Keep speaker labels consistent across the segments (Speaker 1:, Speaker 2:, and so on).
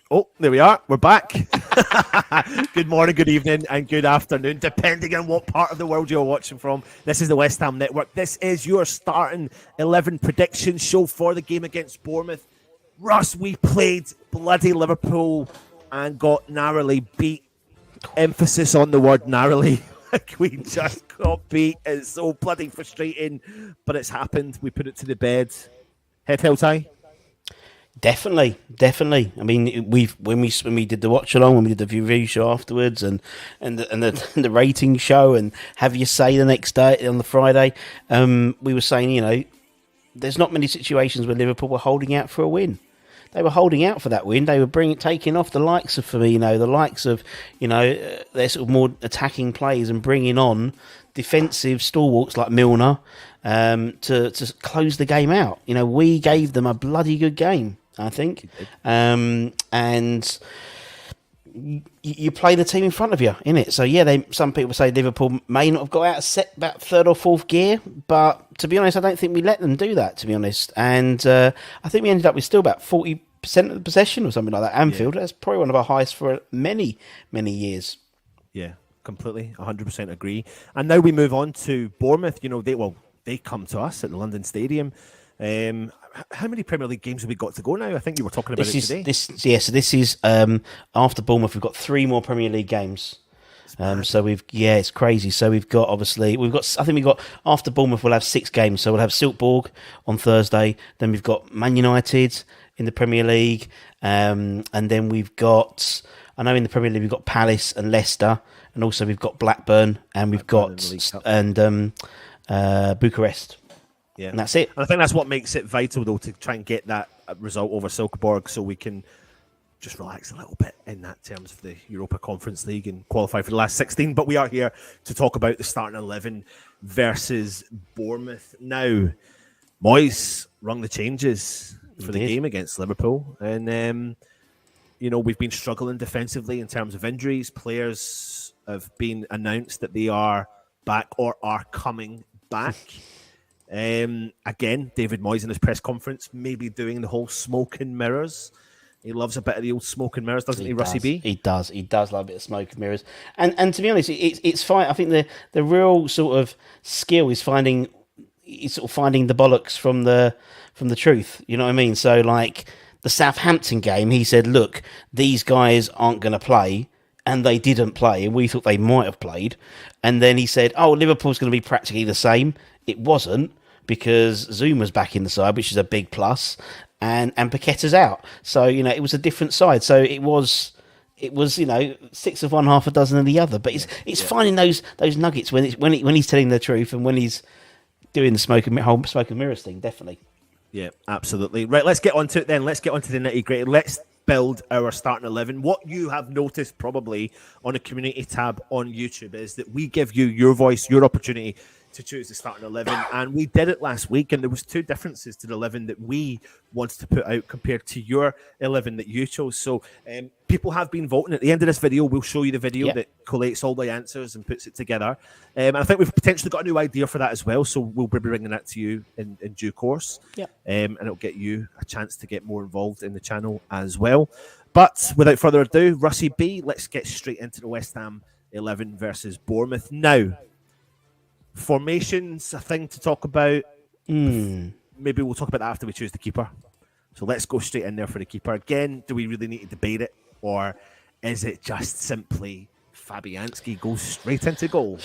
Speaker 1: Oh, there we are. We're back. Good morning, good evening, and good afternoon, depending on what part of the world you're watching from. This is the West Ham Network. This is your starting 11 prediction show for the game against Bournemouth. Russ, we played bloody Liverpool and got narrowly beat. Emphasis on the word narrowly. We just got beat. It's so bloody frustrating, but it's happened. We put it to the bed. Head held high.
Speaker 2: Definitely. I mean, when we did the watch along, when we did the review show afterwards, and the rating show, and have your say the next day on the Friday, we were saying, there's not many situations where Liverpool were holding out for a win. They were holding out for that win. They were taking off the likes of Firmino, the likes of their sort of more attacking players, and bringing on defensive stalwarts like Milner to close the game out. We gave them a bloody good game, I think. And you play the team in front of you, innit? So, yeah, some people say Liverpool may not have got out of set about third or fourth gear, but to be honest, I don't think we let them do that, to be honest. And I think we ended up with still about 40% of the possession or something like that. Anfield, that's probably one of our highest for many, many years.
Speaker 1: Yeah, completely, 100% agree. And now we move on to Bournemouth. They come to us at the London Stadium. How many Premier League games have we got to go now? I think you were talking about it today.
Speaker 2: This is after Bournemouth. We've got 3 more Premier League games. So it's crazy. So we've got after Bournemouth we'll have 6 games. So we'll have Silkeborg on Thursday. Then we've got Man United in the Premier League, and then we've got. I know in the Premier League we've got Palace and Leicester, and also we've got Blackburn, and we've got Bucharest.
Speaker 1: Yeah,
Speaker 2: and that's it.
Speaker 1: And I think that's what makes it vital, though, to try and get that result over Silkeborg, so we can just relax a little bit in that terms of the Europa Conference League and qualify for the last 16. But we are here to talk about the starting 11 versus Bournemouth. Now, Moyes rung the changes for the game against Liverpool, and we've been struggling defensively in terms of injuries. Players have been announced that they are back or are coming back. Again, David Moyes in his press conference may be doing the whole smoke and mirrors. He loves a bit of the old smoke and mirrors, doesn't he, Russie B?
Speaker 2: He does love a bit of smoke and mirrors. And to be honest, it's fine. I think the real sort of skill is finding the bollocks from the truth. You know what I mean? So like the Southampton game, he said, look, these guys aren't going to play. And they didn't play, and we thought they might have played. And then he said, Liverpool's going to be practically the same. It wasn't, because Zuma's back in the side, which is a big plus, and Paqueta's out. So, it was a different side. So it was 6 of one, half a dozen of the other. But it's finding those nuggets when he's telling the truth and when he's doing the whole smoke and mirrors thing, definitely.
Speaker 1: Yeah, absolutely. Right, let's get on to it then. Let's get on to the nitty-gritty. Let's build our starting 11. What you have noticed probably on the community tab on YouTube is that we give you your voice, your opportunity to choose the starting 11, and we did it last week, and there was 2 differences to the 11 that we wanted to put out compared to your 11 that you chose. So people have been voting. At the end of this video, we'll show you the video that collates all the answers and puts it together. And I think we've potentially got a new idea for that as well, so we'll be bringing that to you in due course. And it'll get you a chance to get more involved in the channel as well. But without further ado, Russie B, let's get straight into the West Ham 11 versus Bournemouth. Now, formation's a thing to talk about. Maybe we'll talk about that after we choose the keeper. So let's go straight in there for the keeper. Again, do we really need to debate it? Or is it just simply Fabianski goes straight into goal?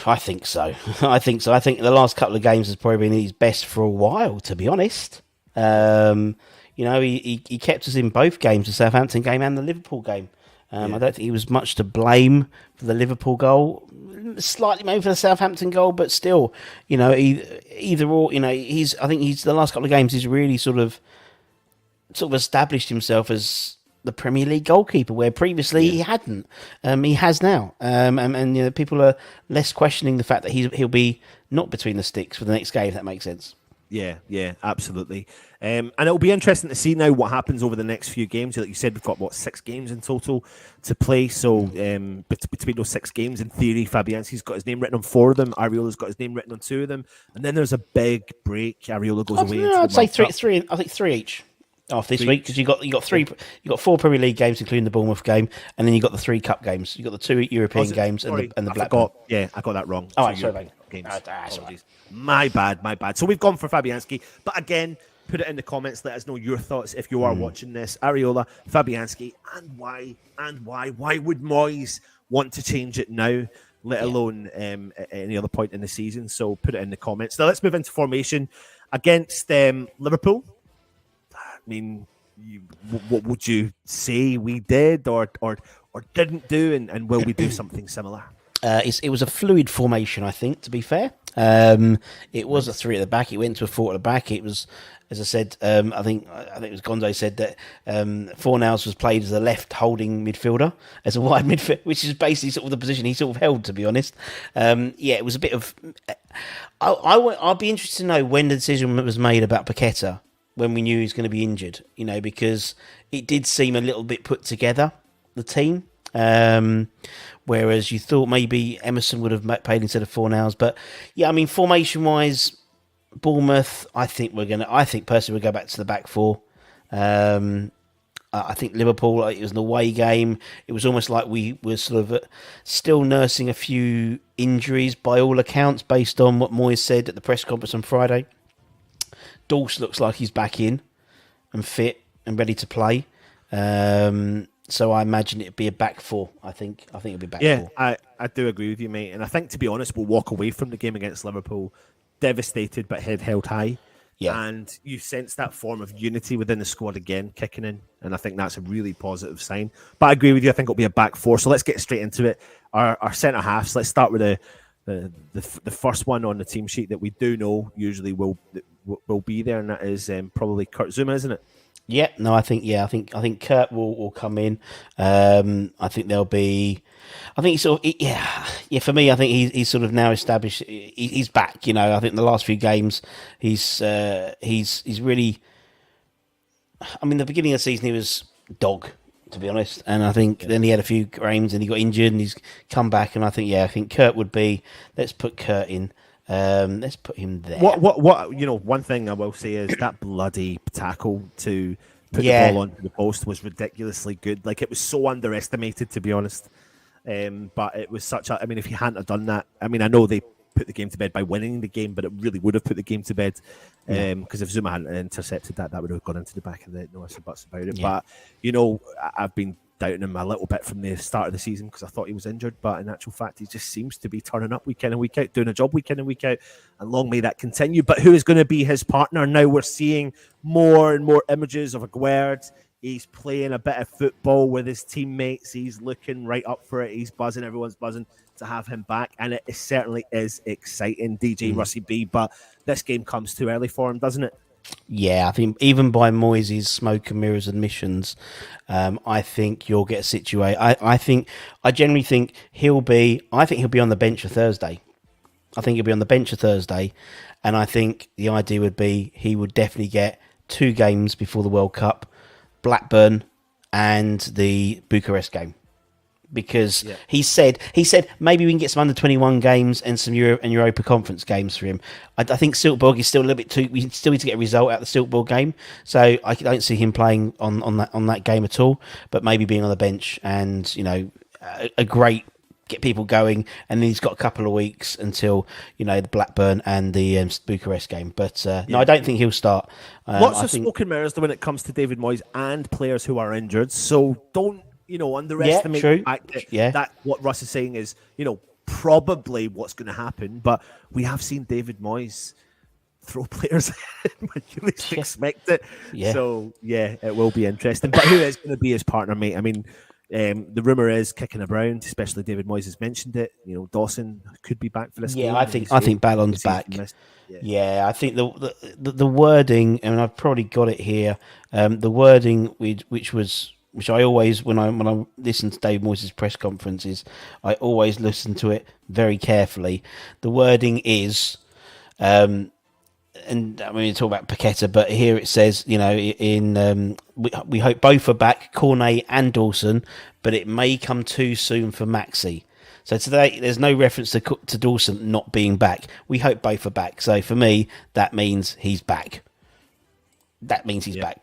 Speaker 2: I think so. I think the last couple of games has probably been his best for a while, to be honest. He kept us in both games, the Southampton game and the Liverpool game. I don't think he was much to blame for the Liverpool goal. Slightly maybe for the Southampton goal, but still, either or. I think he's the last couple of games he's really sort of established himself as the Premier League goalkeeper, where previously he hadn't. He has now, and people are less questioning the fact that he'll be not between the sticks for the next game. If that makes sense.
Speaker 1: Yeah, absolutely. And it'll be interesting to see now what happens over the next few games. Like you said, we've got, 6 games in total to play. So between those 6 games, in theory, Fabianski's got his name written on 4 of them. Ariola's got his name written on 2 of them. And then there's a big break. Ariola goes away.
Speaker 2: I'd say three. I think 3 each. after this week because you got 4 Premier League games, including the Bournemouth game, and then you got the 3 cup games. You got the 2 European games and the Blackburn.
Speaker 1: I got that wrong.
Speaker 2: Oh, sorry, mate.
Speaker 1: Games. Apologies. My bad. So we've gone for Fabianski, but again, put it in the comments. Let us know your thoughts if you are watching this. Areola, Fabianski, and why? Why would Moyes want to change it now, let alone at any other point in the season? So put it in the comments. Now let's move into formation against Liverpool. I mean, what would you say we did or didn't do, and will we do something similar?
Speaker 2: It was a fluid formation, I think, to be fair. It was a 3 at the back. It went to a 4 at the back. It was, as I said, I think it was Gonzo said that Fornals was played as a left holding midfielder, as a wide midfield, which is basically sort of the position he sort of held, to be honest. It was a bit of... I'll be interested to know when the decision was made about Paqueta, when we knew he was going to be injured, because it did seem a little bit put together, the team. Whereas you thought maybe Emerson would have played instead of Fornals. But yeah, I mean, formation wise, Bournemouth, I think personally we'll go back to the back 4. I think Liverpool, it was an away game. It was almost like we were sort of still nursing a few injuries by all accounts, based on what Moyes said at the press conference on Friday. Dawes looks like he's back in and fit and ready to play. So I imagine it'd be a back 4. I think it'd be back 4.
Speaker 1: Yeah, I do agree with you, mate. And I think, to be honest, we'll walk away from the game against Liverpool devastated but head held high. Yeah. And you sense that form of unity within the squad again kicking in. And I think that's a really positive sign. But I agree with you. I think it'll be a back 4. So let's get straight into it. Our centre halves. Let's start with the first one on the team sheet that we do know usually will be there, and that is probably Kurt Zuma, isn't it?
Speaker 2: Yeah, no, I think Kurt will come in. I think there'll be. I think for me, I think he's sort of now established. He's back. I think the last few games, he's really. I mean, the beginning of the season he was dog, to be honest, and I think then he had a few games and he got injured and he's come back, and I think Kurt would be. Let's put Kurt in. Let's put him there.
Speaker 1: One thing I will say is that bloody tackle to put the ball onto the post was ridiculously good. Like, it was so underestimated, to be honest. But it was if he hadn't have done that, I know they put the game to bed by winning the game, but it really would have put the game to bed. Because if Zuma hadn't intercepted that would have gone into the back of the no ifs or buts about it. Yeah. But I've been doubting him a little bit from the start of the season because I thought he was injured, but in actual fact he just seems to be turning up week in and week out, doing a job week in and week out, and long may that continue. But who is going to be his partner? Now we're seeing more and more images of Aguerd. He's playing a bit of football with his teammates. He's looking right up for it. He's buzzing. Everyone's buzzing to have him back, and it certainly is exciting, DJ Russie B. But this game comes too early for him, doesn't it?
Speaker 2: Yeah, I think even by Moyes' smoke and mirrors admissions, I think you'll get a situation. I generally think he'll be on the bench for Thursday. I think he'll be on the bench for Thursday, and I think the idea would be he would definitely get 2 games before the World Cup, Blackburn and the Bucharest game. Because he said maybe we can get some under 21 games and some Europa Conference games for him. I think Silkeborg is still a little bit too. We still need to get a result out of the Silkeborg game, so I don't see him playing on that game at all. But maybe being on the bench and a great get people going, and then he's got a couple of weeks until the Blackburn and the Bucharest game. But no, I don't think he'll start.
Speaker 1: Lots of smoke and mirrors when it comes to David Moyes and players who are injured. So don't. Underestimate the fact that what Russ is saying is, probably what's going to happen. But we have seen David Moyes throw players in when you least expect it. Yeah. So, it will be interesting. But who is going to be his partner, mate? I mean, the rumour is kicking around, especially David Moyes has mentioned it. Dawson could be back for this game.
Speaker 2: I think Ballon's back. Yeah, I think the wording, and I've probably got it here, the wording which I always, when I listen to Dave Moyes' press conferences, I always listen to it very carefully. The wording is, and we talk about Paqueta, but here it says, we hope both are back, Cornet and Dawson, but it may come too soon for Maxi. So today, there's no reference to Dawson not being back. We hope both are back. So for me, that means he's back. That means he's back.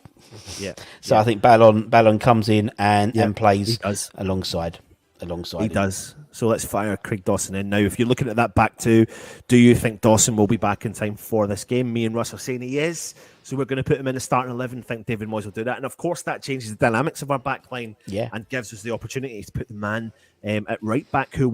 Speaker 1: Yeah.
Speaker 2: So I think Ballon comes in and
Speaker 1: he
Speaker 2: plays
Speaker 1: does.
Speaker 2: alongside
Speaker 1: He
Speaker 2: him.
Speaker 1: does. So let's fire Craig Dawson in. Now, if you're looking at that back two, do you think Dawson will be back in time for this game? Me and Russ are saying he is. So we're going to put him in the starting 11. I think David Moyes will do that. And of course, that changes the dynamics of our back line and gives us the opportunity to put the man at right back, who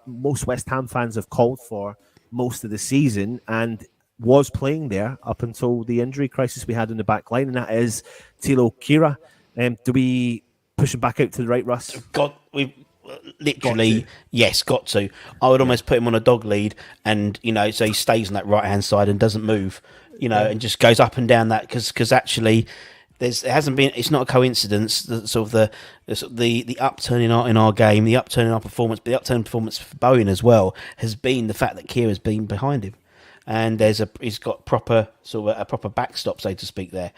Speaker 1: most West Ham fans have called for most of the season and was playing there up until the injury crisis we had in the back line, and that is Thilo Kehrer. Do we push him back out to the right, Russ?
Speaker 2: We've literally, got to. I would almost put him on a dog lead, and so he stays on that right hand side and doesn't move, and just goes up and down that because actually. It's not a coincidence that sort of the upturn in our game, the upturn in our performance, but the upturn in performance for Bowen as well has been the fact that Kehrer has been behind him, and he's got a proper backstop, so to speak. There,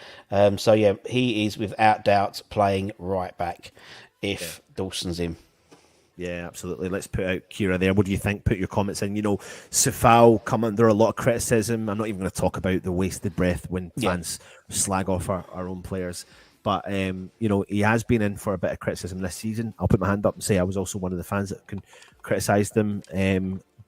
Speaker 2: he is without doubt playing right back if Dawson's in.
Speaker 1: Yeah, absolutely. Let's put out Kehrer there. What do you think? Put your comments in. Sefao come under a lot of criticism. I'm not even going to talk about the wasted breath when fans slag off our own players. But, he has been in for a bit of criticism this season. I'll put my hand up and say I was also one of the fans that can criticise them.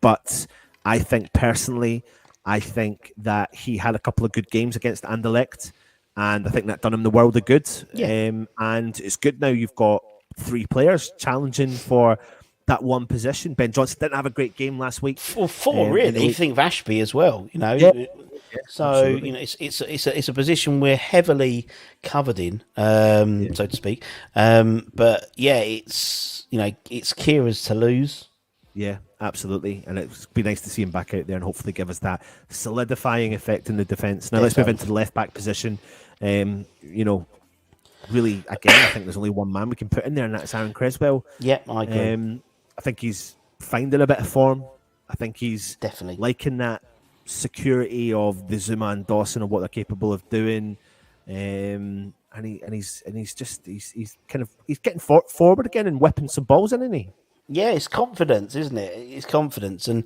Speaker 1: But I think personally, that he had a couple of good games against Anderlecht. And I think that done him the world of good. Yeah. And it's good now you've got 3 players challenging for that one position. Ben Johnson didn't have a great game last week.
Speaker 2: Four really. You think of Ashby as well,
Speaker 1: Yeah.
Speaker 2: So
Speaker 1: Absolutely.
Speaker 2: It's a position we're heavily covered in, so to speak. But it's Kehrer's to lose.
Speaker 1: Yeah, absolutely. And it'd be nice to see him back out there and hopefully give us that solidifying effect in the defence. Now let's move into the left back position. Really, again, I think there's only one man we can put in there, and that's Aaron Creswell.
Speaker 2: Yeah, I agree.
Speaker 1: I think he's finding a bit of form. I think he's
Speaker 2: definitely
Speaker 1: liking that security of the Zuma and Dawson and what they're capable of doing. And he's getting forward again and whipping some balls in, isn't he?
Speaker 2: Yeah, it's confidence, isn't it? It's confidence, and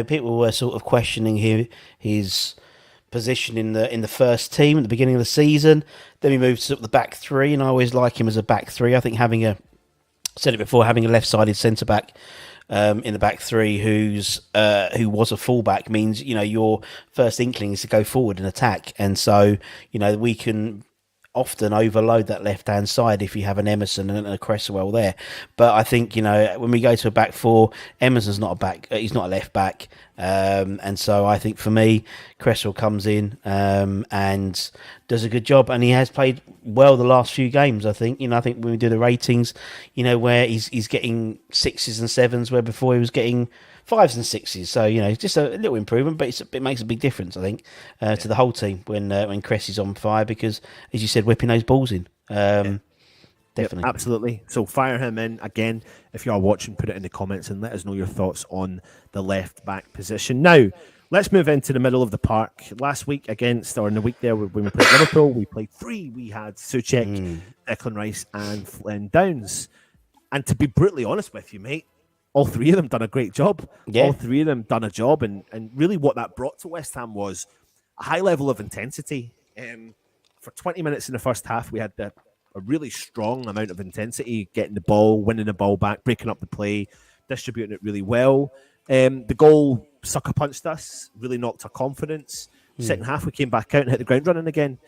Speaker 2: people were sort of questioning his position in the first team at the beginning of the season. Then we moved to the back three, and I always like him as a back three. I think having a left-sided centre back in the back three who was a fullback means your first inkling is to go forward and attack, and so we can often overload that left-hand side if you have an Emerson and a Cresswell there. But I think, when we go to a back four, Emerson's not a back, he's not a left back. And so I think for me, Cresswell comes in and does a good job. And he has played well the last few games, I think. I think when we do the ratings, where he's getting 6s and 7s, where before he was getting 5s and 6s. So, just a little improvement, but it makes a big difference, I think, to the whole team when Cress is on fire because, as you said, whipping those balls in. Definitely.
Speaker 1: Yep, absolutely. So fire him in. Again, if you are watching, put it in the comments and let us know your thoughts on the left back position. Now, let's move into the middle of the park. Last week in the week there when we played Liverpool, we played 3. We had Souček, Declan Rice and Flynn Downs. And to be brutally honest with you, mate, all 3 of them done a great job. Yeah. All 3 of them done a job. And really what that brought to West Ham was a high level of intensity. For 20 minutes in the first half, we had a really strong amount of intensity, getting the ball, winning the ball back, breaking up the play, distributing it really well. The goal sucker punched us, really knocked our confidence. Second half, we came back out and hit the ground running again.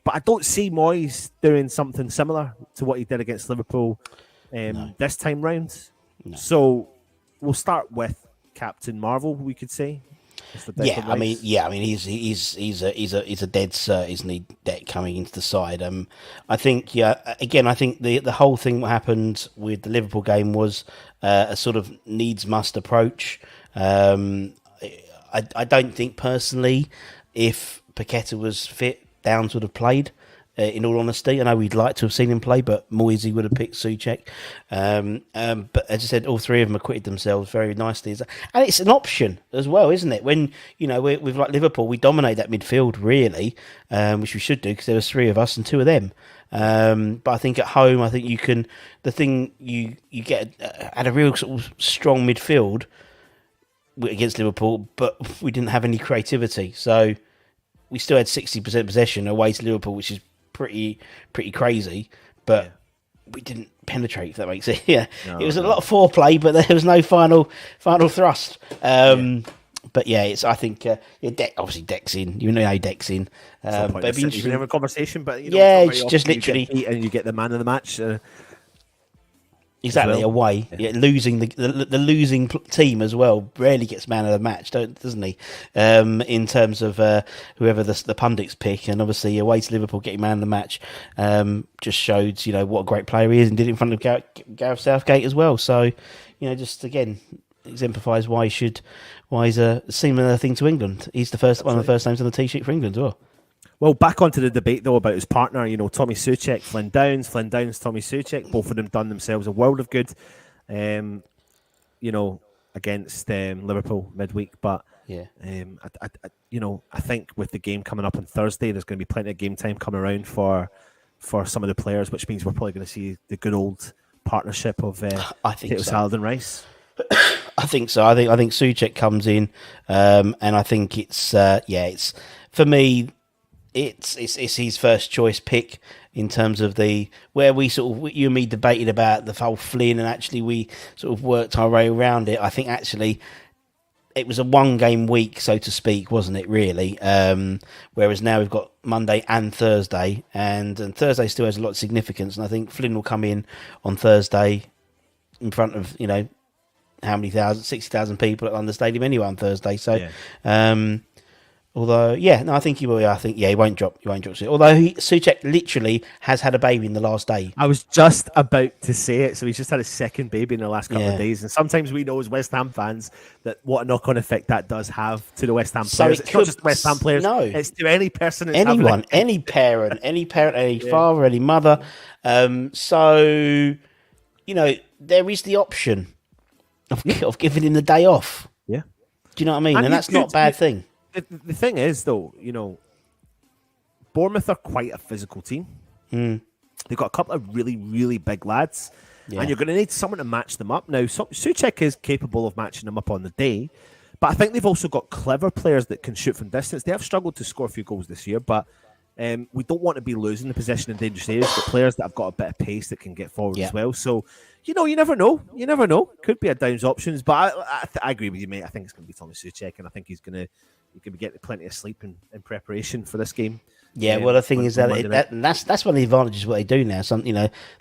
Speaker 1: But I don't see Moyes doing something similar to what he did against Liverpool this time round. No. So we'll start with Captain Marvel, we could say.
Speaker 2: He's a dead cert, isn't he? Dead coming into the side. I think the whole thing what happened with the Liverpool game was a sort of needs must approach. I don't think personally, if Paqueta was fit, Downs would have played. In all honesty, I know we'd like to have seen him play, but Moisey would have picked Souček. But as I said, all 3 of them acquitted themselves very nicely. And it's an option as well, isn't it? When, with like Liverpool, we dominate that midfield, really, which we should do because there was 3 of us and 2 of them. But I think at home, I think you get at a real sort of strong midfield against Liverpool, but we didn't have any creativity. So we still had 60% possession away to Liverpool, which is pretty crazy, but we didn't penetrate. If that makes it, it was a lot of foreplay, but there was no final thrust. But I think obviously Deck's in. You know how Deck's in. But it'd be interesting.
Speaker 1: You can have a conversation, but
Speaker 2: it's just literally
Speaker 1: and you get the man of the match.
Speaker 2: Exactly, away. Losing the losing team as well rarely gets man of the match, doesn't he? In terms of whoever the pundits pick, and obviously away to Liverpool getting man of the match just showed what a great player he is, and did it in front of Gareth Southgate as well. So just again exemplifies why he's a similar thing to England. He's one of the first names on the T-sheet for England as well.
Speaker 1: Well, back onto the debate, though, about his partner, Tommy Souček, Flynn Downs, Tommy Souček, both of them done themselves a world of good, against Liverpool midweek. But, I think with the game coming up on Thursday, there's going to be plenty of game time coming around for some of the players, which means we're probably going to see the good old partnership of potato salad and rice.
Speaker 2: I think so. I think Souček comes in, and I think it's for me. It's his first choice pick in terms of where we you and me debated about the whole Flynn, and actually we sort of worked our way around it. I think actually it was a 1 game week, so to speak, wasn't it? Really, whereas now we've got Monday and Thursday, and Thursday still has a lot of significance. And I think Flynn will come in on Thursday in front of how many 60,000 people at London Stadium anyway on Thursday. So. Although, I think he will. I think, he won't drop. Although Souček literally has had a baby in the last day.
Speaker 1: I was just about to say it. So he's just had a second baby in the last couple of days. And sometimes we know as West Ham fans that what a knock-on effect that does have to the West Ham players. It's not just West Ham players. No, it's to any person.
Speaker 2: Anyone, any parent, any father, any mother. So, there is the option of giving him the day off.
Speaker 1: Yeah.
Speaker 2: Do you know what I mean? And that's not a bad thing.
Speaker 1: The thing is, though, Bournemouth are quite a physical team. They've got a couple of really, really big lads, and you're going to need someone to match them up. Now, Souček is capable of matching them up on the day, but I think they've also got clever players that can shoot from distance. They have struggled to score a few goals this year, but we don't want to be losing the possession in dangerous areas, but players that have got a bit of pace that can get forward as well. So, you never know. Could be a Downs options, but I agree with you, mate. I think it's going to be Tommy Souček, and I think he's going to be getting plenty of sleep in preparation for this game.
Speaker 2: Yeah, well, the thing is that's one of the advantages of what they do now.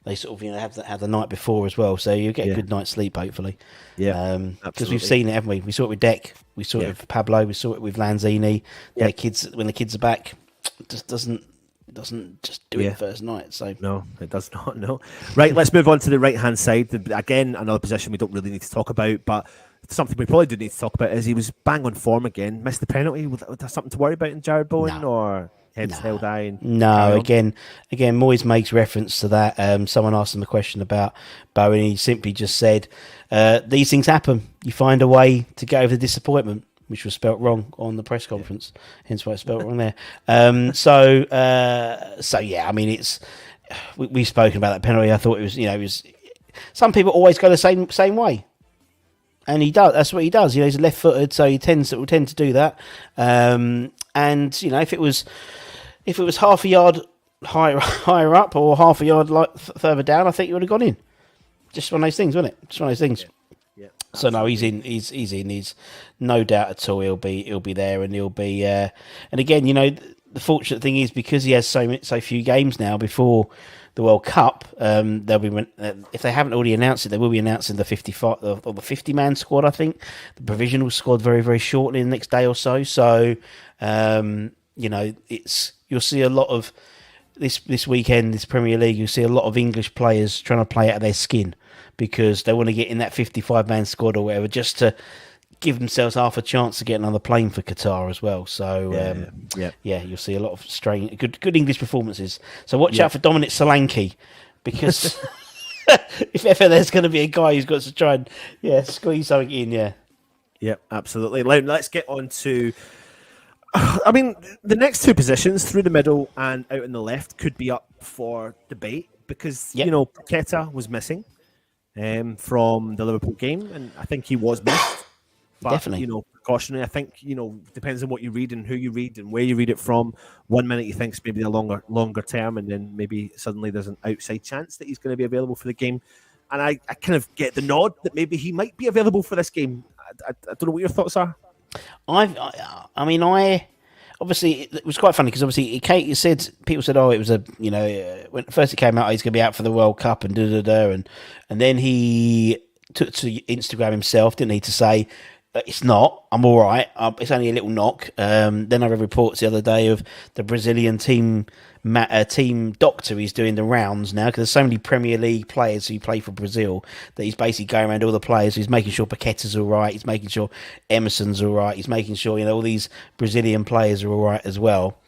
Speaker 2: They sort of have the night before as well, so you get a good night's sleep hopefully. Yeah, because we've seen it, haven't we? We saw it with Deck, we saw it with Pablo, we saw it with Lanzini. Yeah, when the kids are back, it just doesn't just do it the first night. So
Speaker 1: no, it does not. No, right. Let's move on to the right hand side. Again, another position we don't really need to talk about, but something we probably do need to talk about is he was bang on form again. Missed the penalty. Was there something to worry about in Jared Bowen or heads held high?
Speaker 2: No. Again, Moyes makes reference to that. Someone asked him a question about Bowen. He simply just said, "These things happen. You find a way to get over the disappointment." Which was spelt wrong on the press conference, hence why it's spelt wrong there. So yeah, I mean, it's we've spoken about that penalty. I thought it was some people always go the same way, and he does. That's what he does. He's left-footed, so he will tend to do that. And if it was half a yard higher up or half a yard further down, I think he would have gone in. Just one of those things, wasn't it? Just one of those things.
Speaker 1: Yeah.
Speaker 2: So no, he's in. He's in. He's no doubt at all. He'll be there, and he'll be. And again, the fortunate thing is because he has so few games now before the World Cup. They'll be if they haven't already announced it, they will be announcing the 55 or the 50-man squad. I think the provisional squad very very shortly in the next day or so. So you'll see a lot of this weekend, this Premier League. You'll see a lot of English players trying to play out of their skin, because they want to get in that 55-man squad or whatever, just to give themselves half a chance to get another plane for Qatar as well. So, you'll see a lot of good English performances. So watch out for Dominic Solanke, because if ever there's going to be a guy who's got to try and squeeze something in,
Speaker 1: Yeah, absolutely. Let's get on to... I mean, the next two positions, through the middle and out on the left, could be up for debate, because, Paqueta was missing from the Liverpool game, and I think he was missed but
Speaker 2: Definitely.
Speaker 1: precautionary. I think depends on what you read and who you read and where you read it from. 1 minute you think it's maybe a longer term, and then maybe suddenly there's an outside chance that he's going to be available for the game. And I kind of get the nod that maybe he might be available for this game. I don't know what your thoughts are.
Speaker 2: I mean, obviously it was quite funny because obviously people said, oh, it was when first it came out, he's going to be out for the World Cup and and then he took to Instagram himself, didn't he, to say it's not. I'm all right. It's only a little knock. Then I read reports the other day of the Brazilian team doctor. He's doing the rounds now because there's so many Premier League players who play for Brazil that he's basically going around all the players. He's making sure Paqueta's all right. He's making sure Emerson's all right. He's making sure all these Brazilian players are all right as well.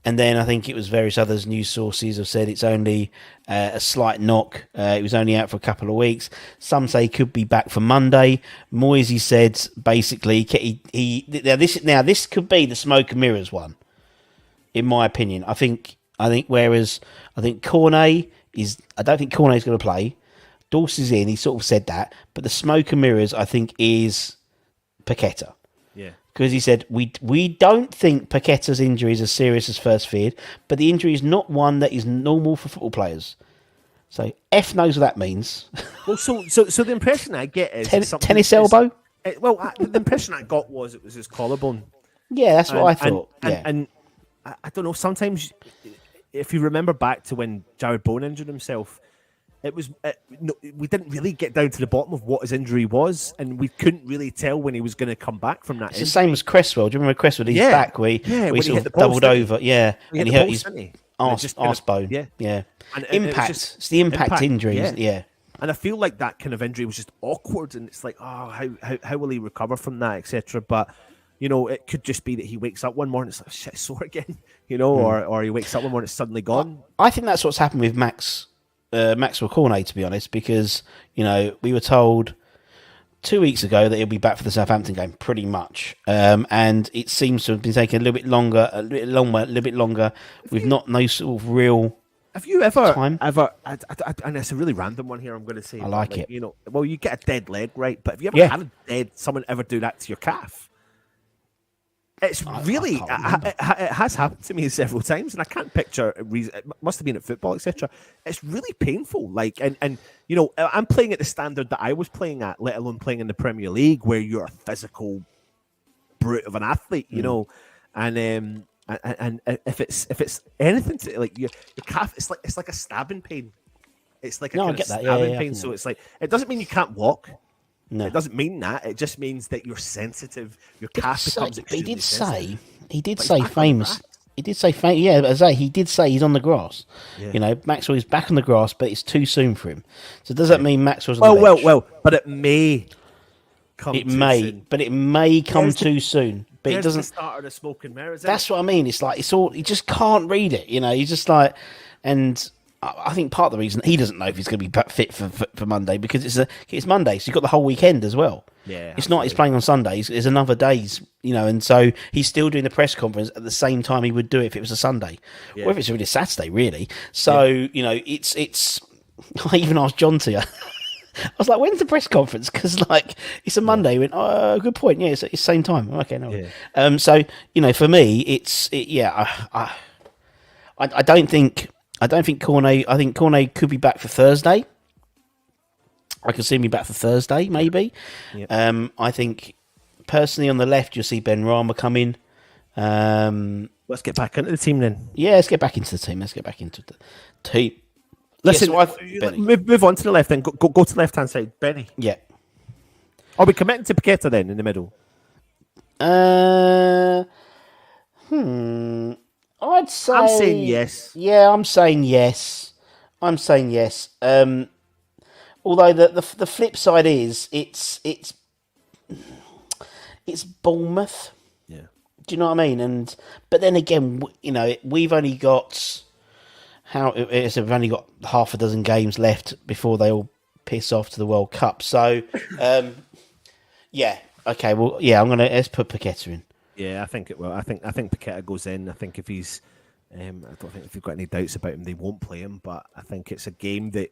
Speaker 2: And then I think it was various other news sources have said it's only a slight knock. It was only out for a couple of weeks. Some say he could be back for Monday. Moisey said basically this could be the smoke and mirrors one, in my opinion. I think whereas I think Cornet is, I don't think Cornet's going to play. Dorsey's in. He sort of said that, but the smoke and mirrors I think is Paqueta.
Speaker 1: Yeah.
Speaker 2: Because he said, we don't think Paqueta's injury is as serious as first feared, but the injury is not one that is normal for football players. So F knows what that means.
Speaker 1: Well, so the impression I get is
Speaker 2: tennis elbow.
Speaker 1: The impression I got was it was his collarbone.
Speaker 2: Yeah, that's what I thought.
Speaker 1: And I don't know. Sometimes, if you remember back to when Jared Bowen injured himself, we didn't really get down to the bottom of what his injury was, and we couldn't really tell when he was going to come back from that.
Speaker 2: It's the same as Cresswell. Do you remember Cresswell? He's back where he sort of doubled over. Yeah,
Speaker 1: and he hurt his
Speaker 2: arse bone.
Speaker 1: Yeah.
Speaker 2: And impact. It's the impact injury. Yeah.
Speaker 1: And I feel like that kind of injury was just awkward, and it's like, oh, how will he recover from that, etc. But it could just be that he wakes up one morning, it's like, shit, sore again, or he wakes up one morning, it's suddenly gone.
Speaker 2: I think that's what's happened with Maxwell Cornet, to be honest, because we were told 2 weeks ago that he'll be back for the Southampton game, pretty much, and it seems to have been taking a little bit longer. With no sort of real.
Speaker 1: Have you ever,
Speaker 2: time?
Speaker 1: and it's a really random one here, I'm going to say.
Speaker 2: I like it.
Speaker 1: Well, you get a dead leg, right? But have you ever had someone ever do that to your calf? It's really, it has happened to me several times, and I can't picture a reason. It must have been at football, etc. It's really painful. And I'm playing at the standard that I was playing at, let alone playing in the Premier League, where you're a physical brute of an athlete, and if it's anything to like your calf, it's like a stabbing pain. It's like a kind of stabbing pain. So it's like, it doesn't mean you can't walk. No. It doesn't mean that. It just means that you're sensitive. Your calf becomes extremely sensitive. He did say famous. He did say he did say he's on the grass. Yeah. Maxwell is back on the grass, but it's too soon for him. So does that mean Maxwell's on the bench? Well, but it may come too soon.
Speaker 2: But it may come too soon. But it doesn't
Speaker 1: start the smoke and mirrors.
Speaker 2: That's what I mean. It's like you just can't read it. You just like, and I think part of the reason he doesn't know if he's going to be fit for Monday because it's Monday, so you've got the whole weekend as well.
Speaker 1: Yeah,
Speaker 2: it's not. He's playing on Sundays. There's another days, and so he's still doing the press conference at the same time he would do it if it was a Sunday, or if it's really a Saturday, really. So it's. I even asked John to. I was like, "When's the press conference?" Because it's a Monday. He went, "Oh, good point. Yeah, it's same time." Okay, no. Yeah. So for me, I don't think. Cornet. I think Cornet could be back for Thursday. I could see him back for Thursday, maybe. Yep. I think personally on the left, you'll see Ben Rama come in.
Speaker 1: Let's get back into the team then.
Speaker 2: Yeah, let's get back into the team. Listen,
Speaker 1: move on to the left then. Go to the left hand side, Benny.
Speaker 2: Yeah.
Speaker 1: Are we committing to Paqueta then in the middle?
Speaker 2: I'd say.
Speaker 1: I'm saying yes.
Speaker 2: Yeah, I'm saying yes. Although the flip side is it's Bournemouth.
Speaker 1: Yeah.
Speaker 2: Do you know what I mean? But then again, we've only got we've only got half a dozen games left before they all piss off to the World Cup. So, yeah. Okay. Well, yeah. Let's put Paqueta in.
Speaker 1: Yeah, I think it will. I think Paqueta goes in. I think if he's, I don't think if you've got any doubts about him, they won't play him. But I think it's a game that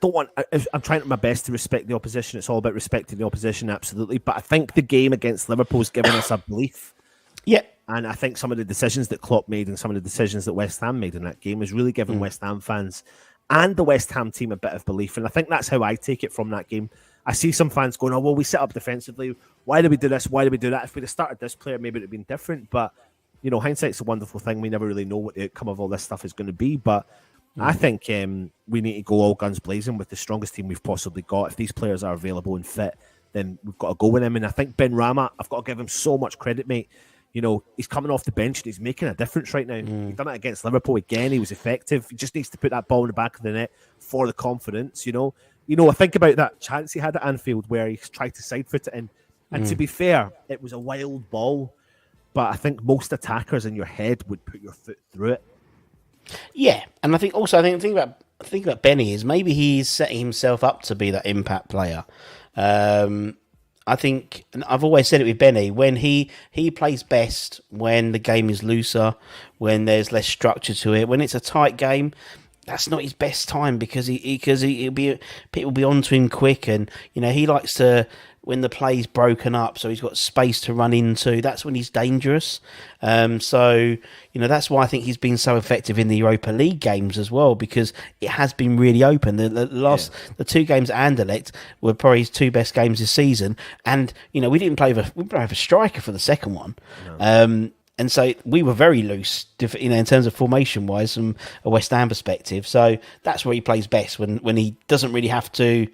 Speaker 1: don't want. I'm trying my best to respect the opposition. It's all about respecting the opposition, absolutely. But I think the game against Liverpool's given us a belief.
Speaker 2: Yeah.
Speaker 1: And I think some of the decisions that Klopp made and some of the decisions that West Ham made in that game has really given West Ham fans and the West Ham team a bit of belief. And I think that's how I take it from that game. I see some fans going, oh, well, we set up defensively. Why do we do this? Why do we do that? If we'd have started this player, maybe it would have been different. But, you know, hindsight's a wonderful thing. We never really know what the outcome of all this stuff is going to be. But I think we need to go all guns blazing with the strongest team we've possibly got. If these players are available and fit, then we've got to go with them. And I think Ben Rama, I've got to give him so much credit, mate. You know, he's coming off the bench and he's making a difference right now. He's done it against Liverpool again. He was effective. He just needs to put that ball in the back of the net for the confidence, you know. I think about that chance he had at Anfield where he tried to side foot it in. And to be fair, it was a wild ball. But I think most attackers in your head would put your foot through it.
Speaker 2: Yeah. And I think the thing about Benny is maybe he's setting himself up to be that impact player. I think, and I've always said it with Benny, when he plays best when the game is looser, when there's less structure to it, when it's a tight game, that's not his best time because people will be onto him quick, and you know he likes to when the play's broken up, so he's got space to run into. That's when he's dangerous. So you know that's why I think he's been so effective in the Europa League games as well, because it has been really open. The 2 games at Anderlecht were probably his 2 best games this season, and you know we didn't play with a striker for the second one. No. And so we were very loose, you know, in terms of formation wise from a West Ham perspective. So that's where he plays best when he doesn't really have to.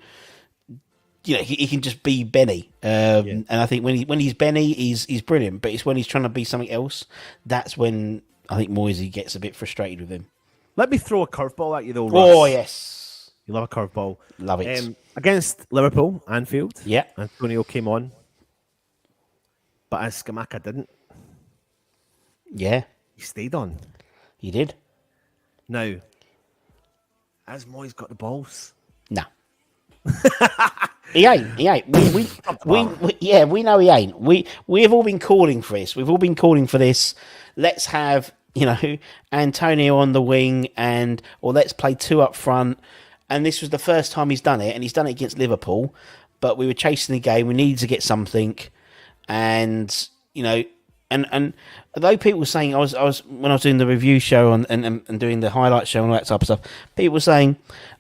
Speaker 2: You know, he can just be Benny, and I think when he's Benny, he's brilliant. But it's when he's trying to be something else that's when I think Moisey gets a bit frustrated with him.
Speaker 1: Let me throw a curveball at you though, Russ.
Speaker 2: Oh yes,
Speaker 1: you love a curveball.
Speaker 2: Love it.
Speaker 1: Against Liverpool, Anfield.
Speaker 2: Yeah,
Speaker 1: Antonio came on, but as Scamacca didn't.
Speaker 2: Yeah,
Speaker 1: he stayed on.
Speaker 2: He did.
Speaker 1: Now, has Moyes got the balls?
Speaker 2: No. He ain't. We know he ain't. We have all been calling for this. We've all been calling for this. Let's have, you know, Antonio on the wing or let's play 2 up front. And this was the first time he's done it, and he's done it against Liverpool. But we were chasing the game. We needed to get something. And, you know, and although people were saying, I was when I was doing the review show and doing the highlight show and all that type of stuff, people were saying,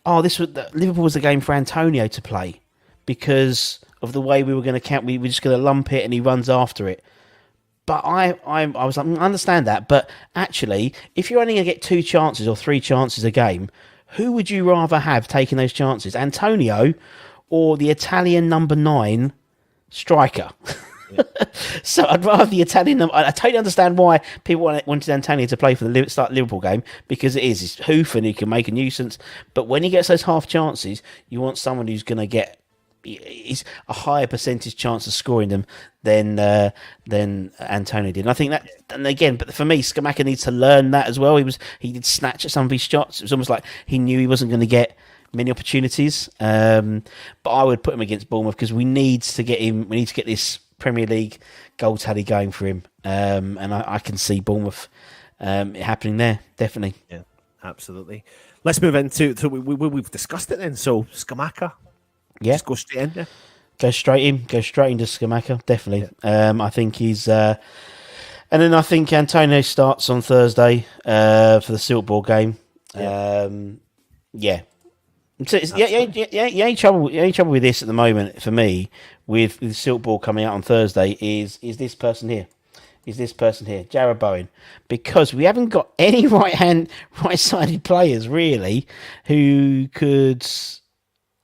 Speaker 2: oh, Liverpool was the game for Antonio to play because of the way we were going to count. We were just going to lump it and he runs after it. But I was like, I understand that. But actually, if you're only going to get 2 chances or 3 chances a game, who would you rather have taking those chances? Antonio or the Italian number 9 striker? Yeah. So I'd rather the Italian. I totally understand why people wanted Antonio to play for the start Liverpool game, because it's hoof and he can make a nuisance. But when he gets those half chances, you want someone who's going to get a higher percentage chance of scoring them than Antonio did. And I think that, and again, but for me, Scamacca needs to learn that as well. He did snatch at some of his shots. It was almost like he knew he wasn't going to get many opportunities. But I would put him against Bournemouth because we need to get him. We need to get this Premier League goal tally going for him, and I can see Bournemouth happening there, definitely.
Speaker 1: Yeah, absolutely. Let's move into we've discussed it then. So Scamacca, just go straight in there.
Speaker 2: Go straight into Scamacca, definitely. Yeah. I think he's, and then I think Antonio starts on Thursday for the Siltball game. Yeah. So any trouble with this at the moment for me with Siltball coming out on Thursday is this person here. Jarrod Bowen, because we haven't got any right-sided players really who could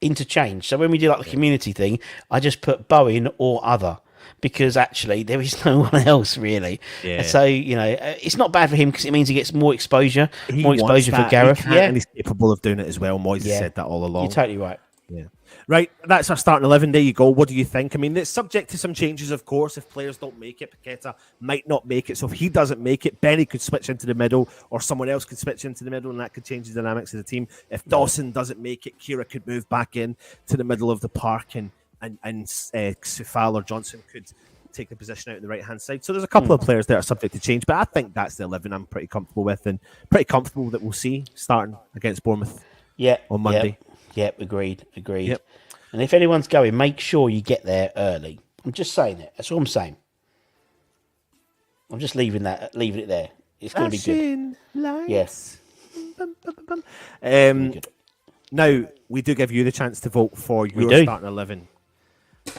Speaker 2: interchange. So when we do like the community thing, I just put Bowen or other, because actually there is no one else really. Yeah. So you know it's not bad for him because it means he gets more exposure for Gareth.
Speaker 1: And he's capable of doing it as well. Moyes has said that all along.
Speaker 2: You're totally right.
Speaker 1: Yeah. Right, that's our starting 11. There you go. What do you think? I mean, it's subject to some changes, of course. If players don't make it, Paqueta might not make it. So if he doesn't make it, Benny could switch into the middle, or someone else could switch into the middle, and that could change the dynamics of the team. If Dawson doesn't make it, Kira could move back in to the middle of the park, and Sufal or Johnson could take the position out on the right-hand side. So there's a couple of players that are subject to change, but I think that's the 11 I'm pretty comfortable with, and pretty comfortable that we'll see starting against Bournemouth on Monday.
Speaker 2: Yep, agreed.
Speaker 1: Yep.
Speaker 2: And if anyone's going, make sure you get there early. I'm just saying it. That's all I'm saying. I'm just leaving it there. It's going to be good.
Speaker 1: Yes.
Speaker 2: Good.
Speaker 1: Now, we do give you the chance to vote for your starting 11.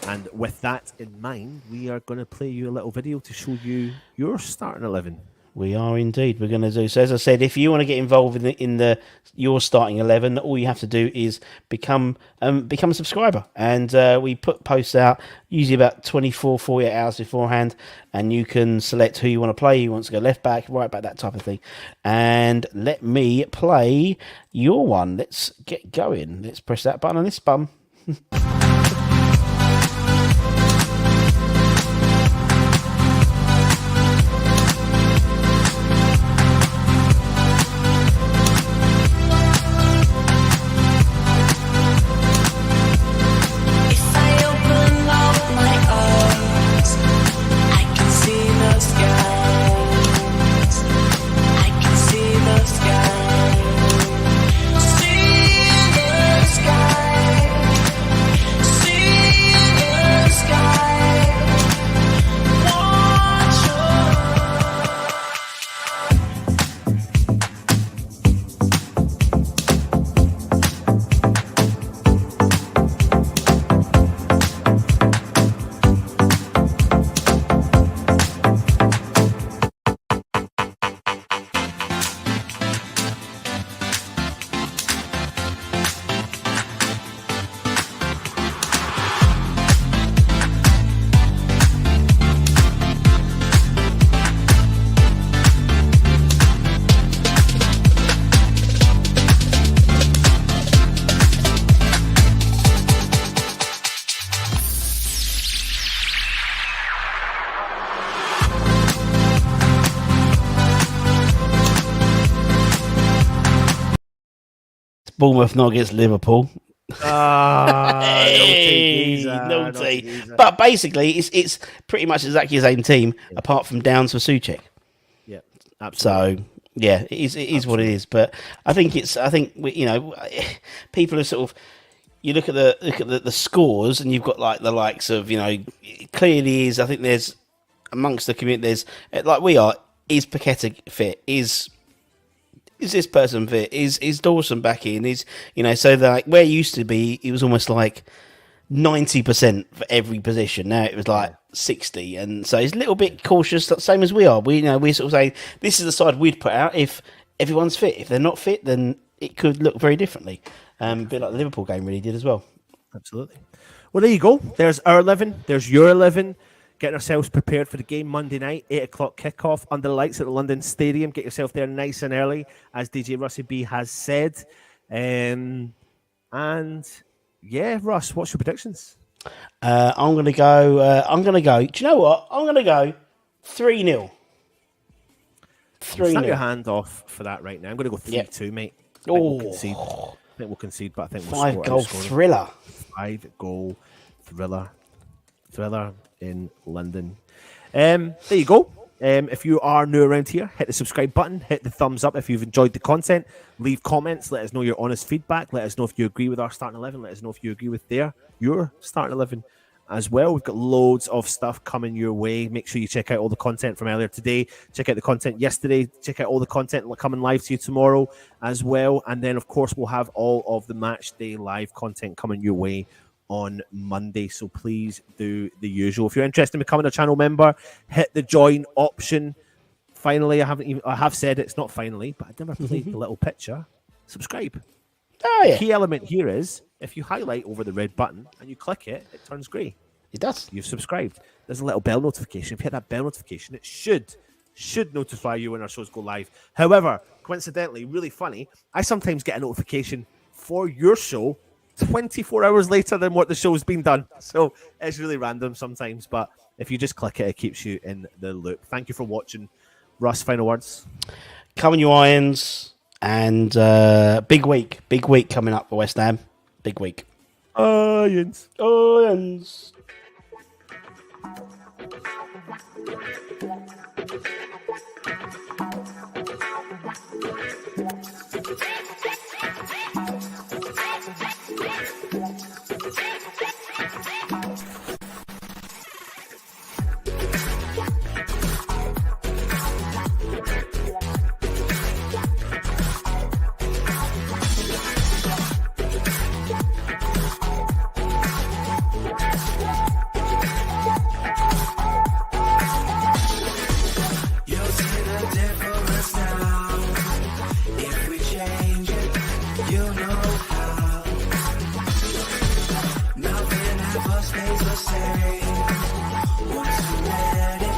Speaker 1: And with that in mind, we are going to play you a little video to show you your starting 11.
Speaker 2: We are indeed. We're going to do so. As I said, if you want to get involved in your starting 11, all you have to do is become a subscriber. And we put posts out usually about 24, 48 hours beforehand, and you can select who you want to play. Who wants to go left back, right back, that type of thing. And let me play your one. Let's get going. Let's press that button on this bum. Bournemouth not against Liverpool.
Speaker 1: Naughty.
Speaker 2: But basically, it's pretty much exactly the same team, apart from Downs for Souček.
Speaker 1: Yeah, absolutely.
Speaker 2: So yeah, it is what it is. But I think people are sort of. You look at the scores, and you've got like the likes of it clearly is. I think there's amongst the community. There's like we are. Is Paqueta fit? Is this person fit? Is Dawson back in? So that like where it used to be, it was almost like 90% for every position. Now it was like 60, and so he's a little bit cautious, same as we are. We sort of say this is the side we'd put out if everyone's fit. If they're not fit, then it could look very differently. A bit like the Liverpool game really did as well.
Speaker 1: Absolutely. Well, there you go. There's our 11. There's your 11. Getting ourselves prepared for the game Monday night, 8 o'clock kickoff under the lights at the London Stadium. Get yourself there nice and early, as DJ Russie B has said. And yeah, Russ, what's your predictions?
Speaker 2: I'm gonna go. Do you know what? I'm gonna go 3-0. 3-0.
Speaker 1: Snap your hand off for that right now. I'm gonna go 3-2, mate. I think we'll concede, but I think we'll score.
Speaker 2: 5-goal thriller.
Speaker 1: 5-goal thriller in London. There you go. If you are new around here, hit the subscribe button, hit the thumbs up if you've enjoyed the content, leave comments, let us know your honest feedback, let us know if you agree with our starting 11, let us know if you agree with your starting 11 as well. We've got loads of stuff coming your way. Make sure you check out all the content from earlier today, check out the content yesterday, check out all the content coming live to you tomorrow as well, and then of course we'll have all of the match day live content coming your way on Monday, so please do the usual. If you're interested in becoming a channel member, hit the join option. Finally, I have said it's not finally, but I never played the little picture. Subscribe.
Speaker 2: Oh yeah.
Speaker 1: The key element here is if you highlight over the red button and you click it, it turns grey.
Speaker 2: It does.
Speaker 1: You've subscribed. There's a little bell notification. If you hit that bell notification, it should notify you when our shows go live. However, coincidentally, really funny, I sometimes get a notification for your show 24 hours later than what the show's been done. So it's really random sometimes, but if you just click it, it keeps you in the loop. Thank you for watching. Russ, final words?
Speaker 2: Come on, you Irons. And big week coming up for West Ham. Big week.
Speaker 1: Irons.
Speaker 3: difference now. If we change it, you know how. Nothing ever stays the same. Once you let it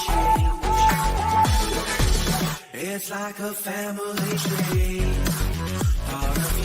Speaker 3: change. It's like a family tree. Part of